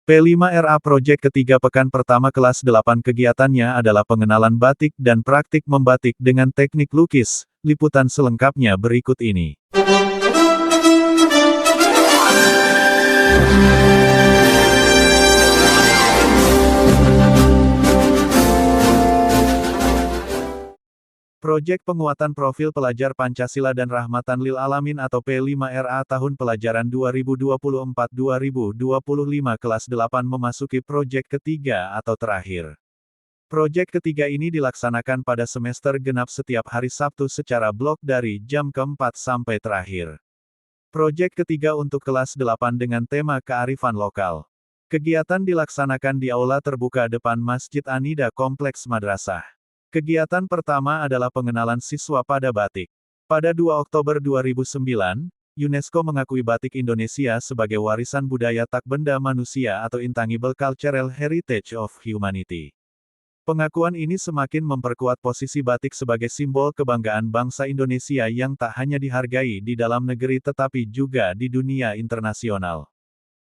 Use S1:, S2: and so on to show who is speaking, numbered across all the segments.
S1: P5RA Project ketiga pekan pertama kelas 8 kegiatannya adalah pengenalan batik dan praktik membatik dengan teknik lukis. Liputan selengkapnya berikut ini. Proyek penguatan profil pelajar Pancasila dan Rahmatan lil Alamin atau P5RA tahun pelajaran 2024-2025 kelas 8 memasuki proyek ketiga atau terakhir. Proyek ketiga ini dilaksanakan pada semester genap setiap hari Sabtu secara blok dari jam keempat sampai terakhir. Proyek ketiga untuk kelas 8 dengan tema kearifan lokal. Kegiatan dilaksanakan di aula terbuka depan Masjid Anida Kompleks Madrasah. Kegiatan pertama adalah pengenalan siswa pada batik. Pada 2 Oktober 2009, UNESCO mengakui batik Indonesia sebagai warisan budaya tak benda manusia atau Intangible Cultural Heritage of Humanity. Pengakuan ini semakin memperkuat posisi batik sebagai simbol kebanggaan bangsa Indonesia yang tak hanya dihargai di dalam negeri tetapi juga di dunia internasional.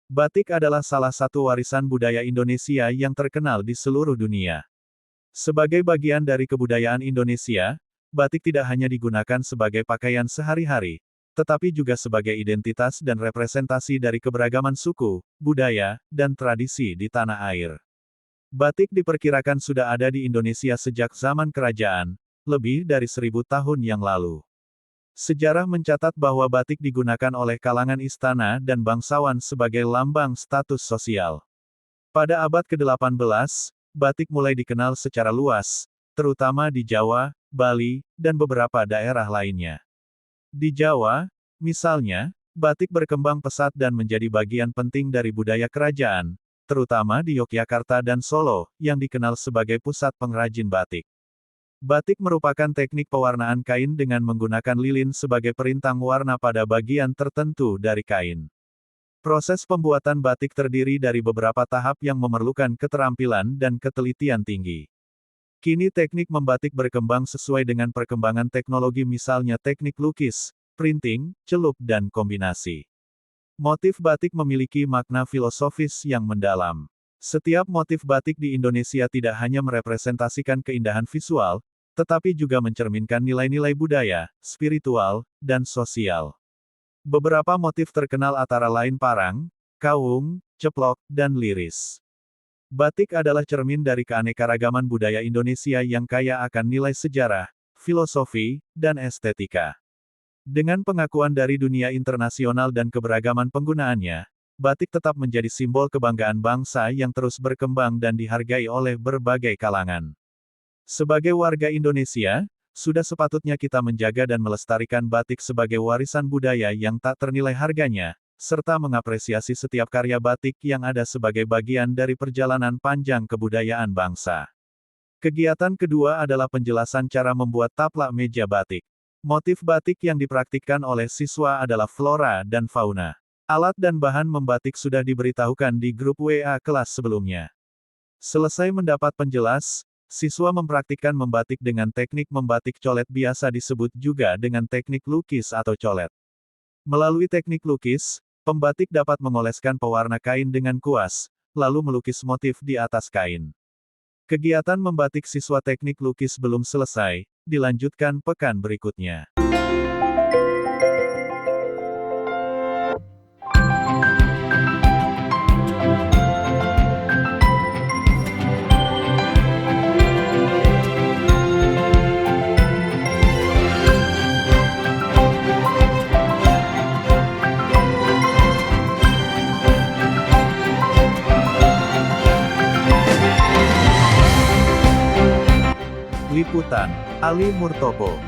S1: Batik adalah salah satu warisan budaya Indonesia yang terkenal di seluruh dunia. Sebagai bagian dari kebudayaan Indonesia, batik tidak hanya digunakan sebagai pakaian sehari-hari, tetapi juga sebagai identitas dan representasi dari keberagaman suku, budaya, dan tradisi di tanah air. Batik diperkirakan sudah ada di Indonesia sejak zaman kerajaan, lebih dari 1000 tahun yang lalu. Sejarah mencatat bahwa batik digunakan oleh kalangan istana dan bangsawan sebagai lambang status sosial. Pada abad ke-18, batik mulai dikenal secara luas, terutama di Jawa, Bali, dan beberapa daerah lainnya. Di Jawa, misalnya, batik berkembang pesat dan menjadi bagian penting dari budaya kerajaan, terutama di Yogyakarta dan Solo, yang dikenal sebagai pusat pengrajin batik. Batik merupakan teknik pewarnaan kain dengan menggunakan lilin sebagai perintang warna pada bagian tertentu dari kain. Proses pembuatan batik terdiri dari beberapa tahap yang memerlukan keterampilan dan ketelitian tinggi. Kini teknik membatik berkembang sesuai dengan perkembangan teknologi misalnya teknik lukis, printing, celup dan kombinasi. Motif batik memiliki makna filosofis yang mendalam. Setiap motif batik di Indonesia tidak hanya merepresentasikan keindahan visual, tetapi juga mencerminkan nilai-nilai budaya, spiritual, dan sosial. Beberapa motif terkenal antara lain parang, kawung, ceplok, dan liris. Batik adalah cermin dari keanekaragaman budaya Indonesia yang kaya akan nilai sejarah, filosofi, dan estetika. Dengan pengakuan dari dunia internasional dan keberagaman penggunaannya, batik tetap menjadi simbol kebanggaan bangsa yang terus berkembang dan dihargai oleh berbagai kalangan. Sebagai warga Indonesia, sudah sepatutnya kita menjaga dan melestarikan batik sebagai warisan budaya yang tak ternilai harganya, serta mengapresiasi setiap karya batik yang ada sebagai bagian dari perjalanan panjang kebudayaan bangsa. Kegiatan kedua adalah penjelasan cara membuat taplak meja batik. Motif batik yang dipraktikkan oleh siswa adalah flora dan fauna. Alat dan bahan membatik sudah diberitahukan di grup WA kelas sebelumnya. Selesai mendapat penjelas, siswa mempraktikkan membatik dengan teknik membatik colet biasa disebut juga dengan teknik lukis atau colet. Melalui teknik lukis, pembatik dapat mengoleskan pewarna kain dengan kuas, lalu melukis motif di atas kain. Kegiatan membatik siswa teknik lukis belum selesai, dilanjutkan pekan berikutnya. Liputan, Ali Murtopo.